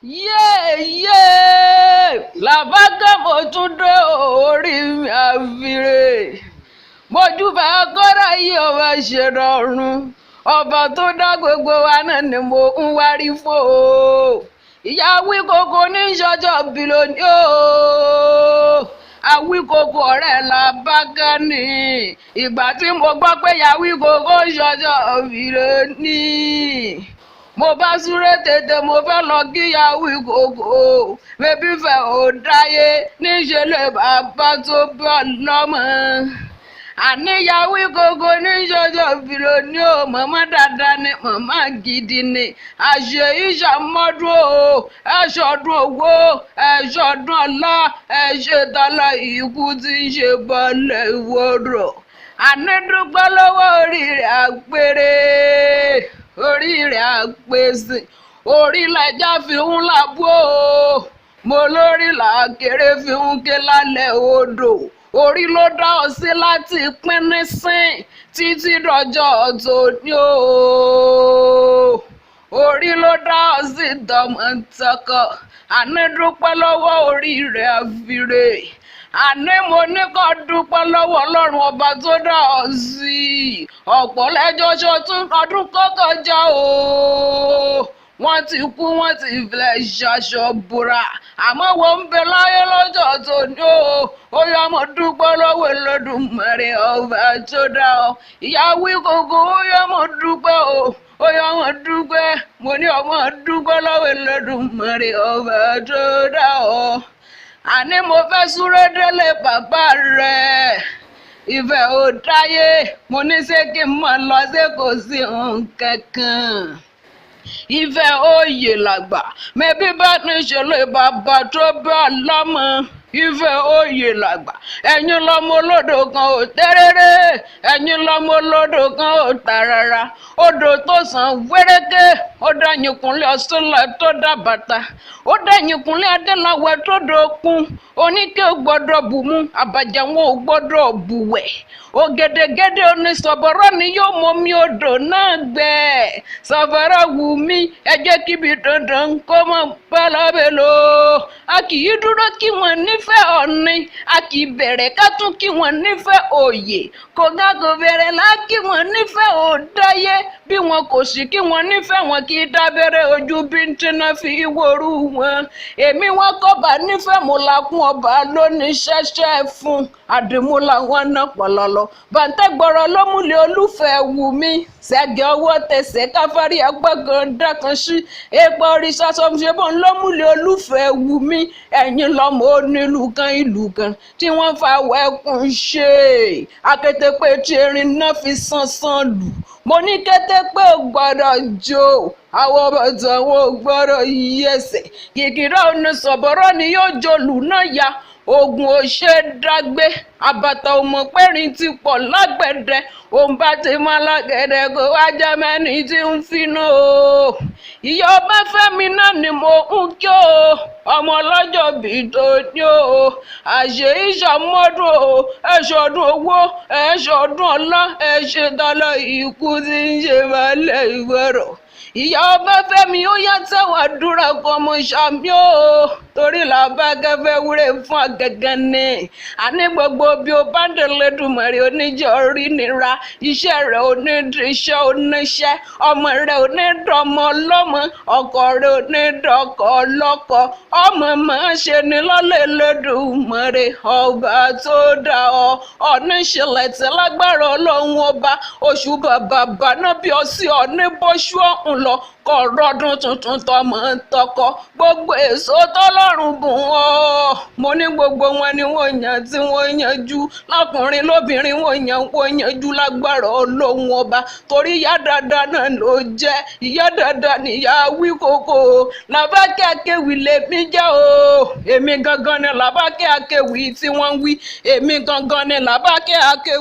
yéèyé làbákẹ́ mo tún dé orí mi àfirè mojúbà kọ́ra yìí ọba ṣèrọ̀rùn ọba tó dá gbogbo wa náà ni mo ń wárí fún o ìyá Awíkókó ní ṣọjọ́ bí lónìí o Awíkókó ọ̀rẹ́ làbákẹ́ ní ìgbà tí mo gbọ́ pé ìyá Awíkókó ń ṣọjọ́ bí lónìí mo bá súré tètè mo fẹ́ lọ kí ìyá Awíkókó bébí fẹ́ ò dáyé níṣẹ́ lè bàbá tó bí ọlọ́mọ àní ìyá Awíkókó ní ṣọjọ́ bí lónìí o màmá dáadáa ni màmá gidi ni àṣẹ ìṣàmọ́dún o ẹ̀ṣọ́dún owó ẹ̀ṣọ́dún ọlá ẹ̀ṣẹ̀tàlá ikú tí ń ṣe bọ́lẹ̀ ìwọ́rọ̀ àní dúpẹ́ lọ́wọ́ orí rẹ̀ àpèrè orí rẹ̀ àpèsè orí lẹ́jà fi ń làbú o mo lórí làkèrè fi ń ké lálẹ́ odò orí ló dá ọ sí láti pín nísìn títí dọjọ́ tòní o orí ló dá ọ sí tọmọtọkọ àní dúpẹ́ lọ́wọ́ orí rẹ̀ àfirè àní mo ní kó dúpẹ́ lọ́wọ́ Ọlọ́run ọba tó dá ọ sí ọ̀pọ̀ lẹ́jọ́ ṣọtún ọdún kó kọjá o wọ́n ti kú wọ́n ti filẹ̀ ṣaṣọ búra àmọ́ wọ́n ń bẹ láyé lọ́jọ́ tòní ó yá mo dúpẹ́ lọ́wọ́ Olódùmarè ọba tó dá ọ ìyá Awíkókó ó yá mo dúpẹ́ ó yá mo dúpẹ́ mo ní ọmọ dúpẹ́ lọ́wọ́ Olódùmarè ọba tó dá ọ àní mo fẹ́ súré délé bàbá rẹ̀ ìfẹ́ ò dáyé mo ní ṣé kí n mọ̀ lọ sí kò sí nǹkan kan ìfẹ́ òye làgbà mẹ́bí bá ní ṣẹlẹ̀ bàbá tó bá lọ́mọ ìfẹ́ òye làgbà ẹ̀yin lọ́mọ olódò kan ò tẹ́rẹ́rẹ́ ẹ̀yin lọ́mọ olódò kan ò tàràrà odò tó sàn wéréké ó dẹ̀yìn kúnlẹ̀ ọ̀ṣunlẹ̀ tó dá bàtà ó dẹ̀yìn kúnlẹ̀ adéláwẹ̀ tó dókun oníkẹ́ ò gbọ́dọ̀ bùmú àbàjá wọn ò gbọ́dọ̀ bùwẹ̀ ògèdègèdè oníṣọ̀bọ̀rọ̀ ni yóò mọ mi odò náà gbẹ ṣọ̀bọ̀rọ̀ wù mí ẹ jẹ́ kíbi dandan kó mọ̀ pẹ́lẹ́bẹ̀ lò a kì í dúró kí wọ́n nífẹ̀ẹ́ ọ̀ni a kì í bẹ̀rẹ̀ ká tún kí wọ́n nífẹ̀ẹ́ òye kò gá kò bẹ̀rẹ̀ lá kí wọ́n nífẹ̀ẹ́ òdáyé bí wọn kò sì kí wọ́n nífẹ̀ẹ́ wọn kì í dábẹ́rẹ́ ojú bíntín fi wóoru wọn èmi wọn kọ́ bá nífẹ̀ẹ́ mo la kún ọba lónìí ṣẹ́ṣẹ́ fún àdìmúlà wọn náà pọ̀lọ́lọ́ bàǹtẹ́gbọ̀rọ̀ ló múlẹ̀ olúfẹ́ wù mí ṣẹ́gi ọwọ́ tẹsẹ̀ káfárí agbọ́gàn dákan sí epo òrìṣà sọmṣẹ́bọ̀n ló múlẹ̀ olúfẹ́ wù mí ẹ̀yin lọ́mọ onílù kan ìlú kan tí wọ́n fa wẹ́kùn ṣe akétépé tí erin náà fi sánsan lù mo ní kétépé ò gbọ́dọ̀ jó àwọn bàtà wọn ò gbọ́dọ̀ yí ẹsẹ̀ kìkìrọ̀ oníṣọ̀bọ̀rọ̀ ni yóò jolù náà ya ogun ò ṣe dágbé àbàtà ọmọ pẹ́rin ti pọ̀ lágbẹ̀dẹ òun bá ti mọ́ lágẹ̀dẹ kó wá jẹ́ mẹ́ni tí ń finú o ìyá Ọbáfẹ́mi náà ni mo ń kí o ọmọ ọlọ́jọ́ bí tó ní o àṣẹ ìṣàmọ́dún o ẹ̀ṣọ́dún owó ẹ̀ṣọ́dún ọlá ẹ̀ṣẹ̀tàlá ikú tí ń ṣe balẹ̀ ìwẹ̀rọ̀ ìyá Ọbáfẹ́mi ó yá tẹ̀wọ̀n àdúrà kan mo ṣàmì o torí làbákẹ́ fẹ́ wúre fún agẹ́gẹ́ ni àní gbogbo bí o bá délé dùmọ̀rẹ́ oníjẹ́ orí nira iṣẹ́ rẹ̀ oníṣẹ́ oníṣẹ́ ọmọ rẹ̀ onídọ̀mọ ọlọ́mọ ọkọ rẹ̀ onídọ̀kọ ọlọ́kọ ọmọ máa ṣe ni lọ́lẹ̀ lẹ́dùmọ̀rẹ́ ọba tó dá ọ ọ̀ní ìṣẹ̀lẹ̀ tí lágbára ọlọ́run ọba oṣù bàbá náà bí ọ sí ọ ní bóṣù ọ̀hún lọ kọ̀ rọ́dún tuntun tọmọ tọkọ gbogbo èso tọ́lọ́run bùn ọ́ mo ní gbogbo wọn ni wọ́n yàn tí wọ́n yanjú lọ́kùnrin lóbìnrin wọ́n yanjú lágbára ọlọ́run ọba torí ìyá dáadáa náà ló jẹ́ ìyá dáadáa níyá Awíkókó Làbákẹ́ Akéwì lèmi jẹ́ o èmi gangan ni Làbákẹ́ Akéwì tí wọ́n wí èmi gangan ni Làbákẹ́ Akéwì.